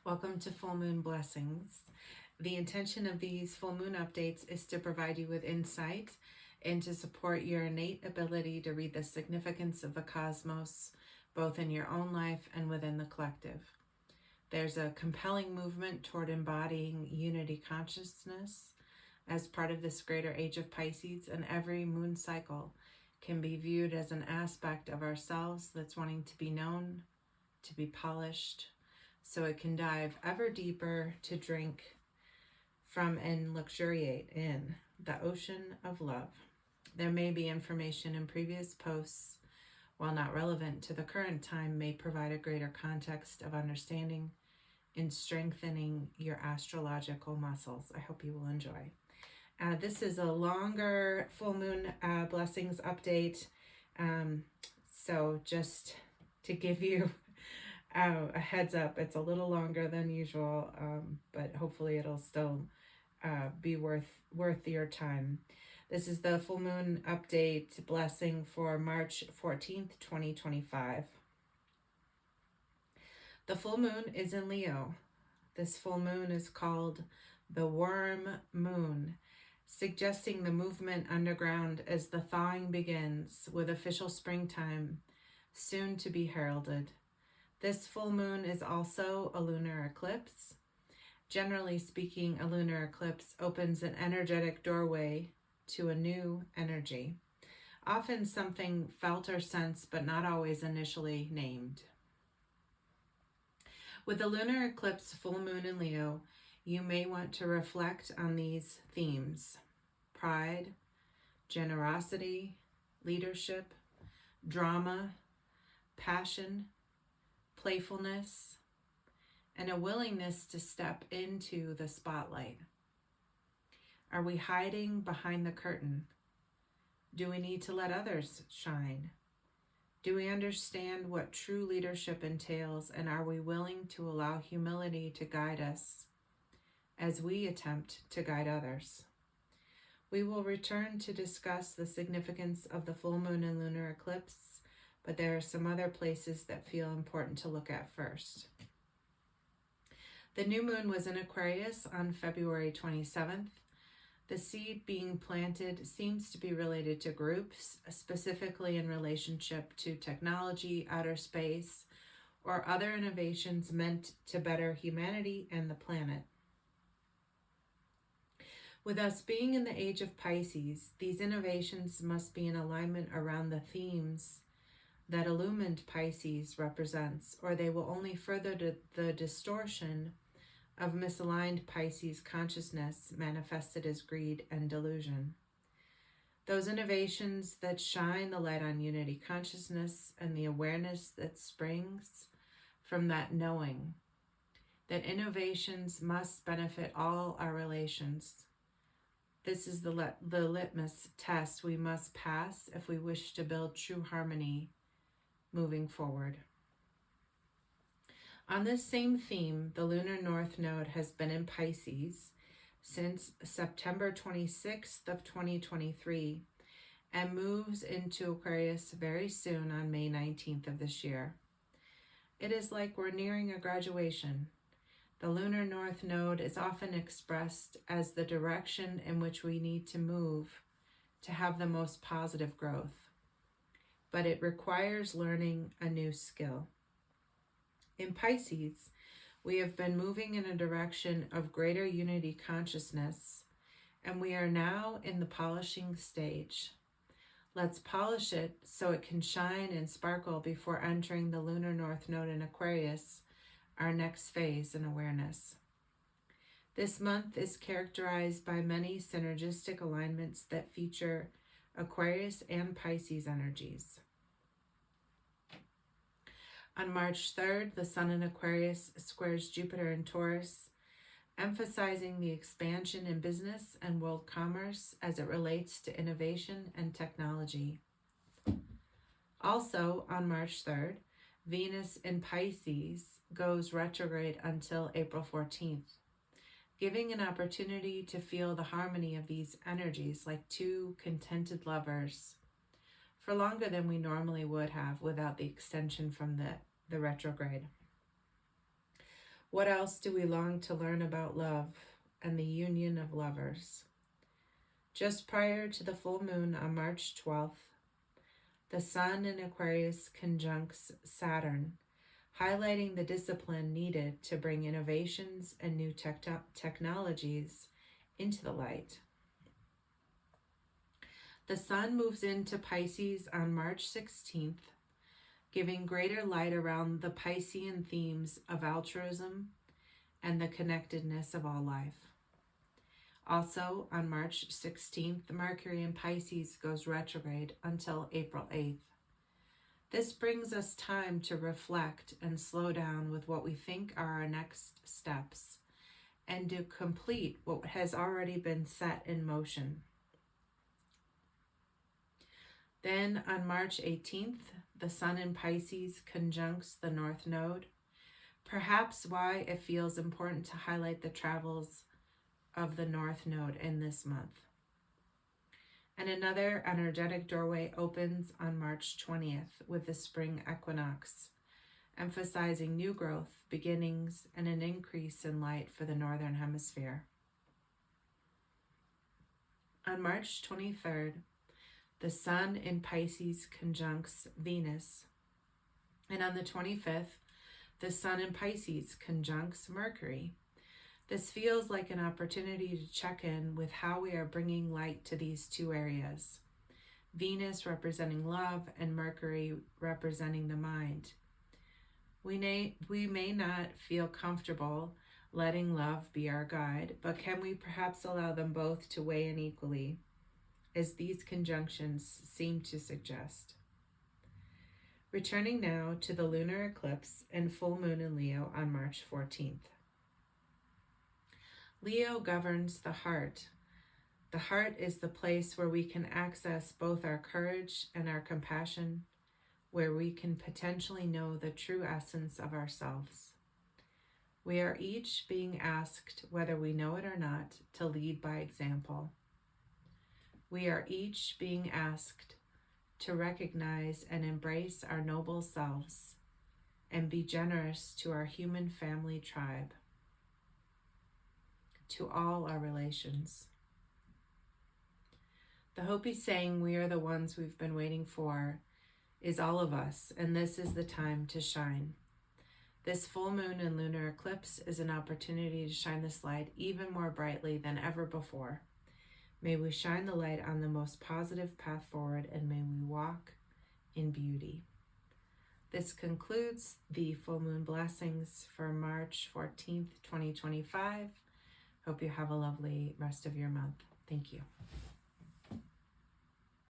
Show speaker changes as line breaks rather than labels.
Welcome to Full Moon Blessings. The intention of these full moon updates is to provide you with insight and to support your innate ability to read the significance of the cosmos, both in your own life and within the collective. There's a compelling movement toward embodying unity consciousness as part of this greater age of Pisces, and every moon cycle can be viewed as an aspect of ourselves that's wanting to be known, to be polished, so it can dive ever deeper to drink from and luxuriate in the ocean of love. There may be information in previous posts, while not relevant to the current time, may provide a greater context of understanding in strengthening your astrological muscles. I hope you will enjoy. This is a longer full moon blessings update. So just to give you a heads up, it's a little longer than usual, but hopefully it'll still be worth your time. This is the full moon update blessing for March 14th, 2025. The full moon is in Leo. This full moon is called the worm moon, suggesting the movement underground as the thawing begins, with official springtime soon to be heralded. This full moon is also a lunar eclipse. Generally speaking, a lunar eclipse opens an energetic doorway to a new energy, often something felt or sensed, but not always initially named. With the lunar eclipse full moon in Leo, you may want to reflect on these themes: pride, generosity, leadership, drama, passion, playfulness, and a willingness to step into the spotlight. Are we hiding behind the curtain? Do we need to let others shine? Do we understand what true leadership entails, and are we willing to allow humility to guide us as we attempt to guide others? We will return to discuss the significance of the full moon and lunar eclipse, but there are some other places that feel important to look at first. The new moon was in Aquarius on February 27th. The seed being planted seems to be related to groups, specifically in relationship to technology, outer space, or other innovations meant to better humanity and the planet. With us being in the age of Pisces, these innovations must be in alignment around the themes that illumined Pisces represents, or they will only further the distortion of misaligned Pisces consciousness manifested as greed and delusion. Those innovations that shine the light on unity consciousness and the awareness that springs from that knowing that innovations must benefit all our relations. This is the litmus test we must pass if we wish to build true harmony moving forward. On this same theme, the lunar north node has been in Pisces since September 26th of 2023 and moves into Aquarius very soon on May 19th of this year. It is like we're nearing a graduation. The lunar north node is often expressed as the direction in which we need to move to have the most positive growth, but it requires learning a new skill. In Pisces, we have been moving in a direction of greater unity consciousness, and we are now in the polishing stage. Let's polish it so it can shine and sparkle before entering the lunar north node in Aquarius, our next phase in awareness. This month is characterized by many synergistic alignments that feature Aquarius and Pisces energies. On March 3rd, the Sun in Aquarius squares Jupiter in Taurus, emphasizing the expansion in business and world commerce as it relates to innovation and technology. Also, on March 3rd, Venus in Pisces goes retrograde until April 14th, giving an opportunity to feel the harmony of these energies like two contented lovers for longer than we normally would have without the extension from the retrograde. What else do we long to learn about love and the union of lovers? Just prior to the full moon on March 12th, the Sun in Aquarius conjuncts Saturn, highlighting the discipline needed to bring innovations and new technologies into the light. The Sun moves into Pisces on March 16th, giving greater light around the Piscean themes of altruism and the connectedness of all life. Also, on March 16th, Mercury in Pisces goes retrograde until April 8th. This brings us time to reflect and slow down with what we think are our next steps and to complete what has already been set in motion. Then on March 18th, the Sun in Pisces conjuncts the North Node, perhaps why it feels important to highlight the travels of the North Node in this month. And another energetic doorway opens on March 20th with the spring equinox, emphasizing new growth, beginnings, and an increase in light for the Northern Hemisphere. On March 23rd, the Sun in Pisces conjuncts Venus. And on the 25th, the Sun in Pisces conjuncts Mercury. This feels like an opportunity to check in with how we are bringing light to these two areas. Venus representing love and Mercury representing the mind. We may not feel comfortable letting love be our guide, but can we perhaps allow them both to weigh in equally, as these conjunctions seem to suggest? Returning now to the lunar eclipse and full moon in Leo on March 14th. Leo governs the heart. The heart is the place where we can access both our courage and our compassion, where we can potentially know the true essence of ourselves. We are each being asked, whether we know it or not, to lead by example. We are each being asked to recognize and embrace our noble selves and be generous to our human family tribe, to all our relations. The Hopi saying, "We are the ones we've been waiting for," is all of us, and this is the time to shine. This full moon and lunar eclipse is an opportunity to shine this light even more brightly than ever before. May we shine the light on the most positive path forward, and may we walk in beauty. This concludes the full moon blessings for March 14th, 2025. Hope you have a lovely rest of your month. Thank you.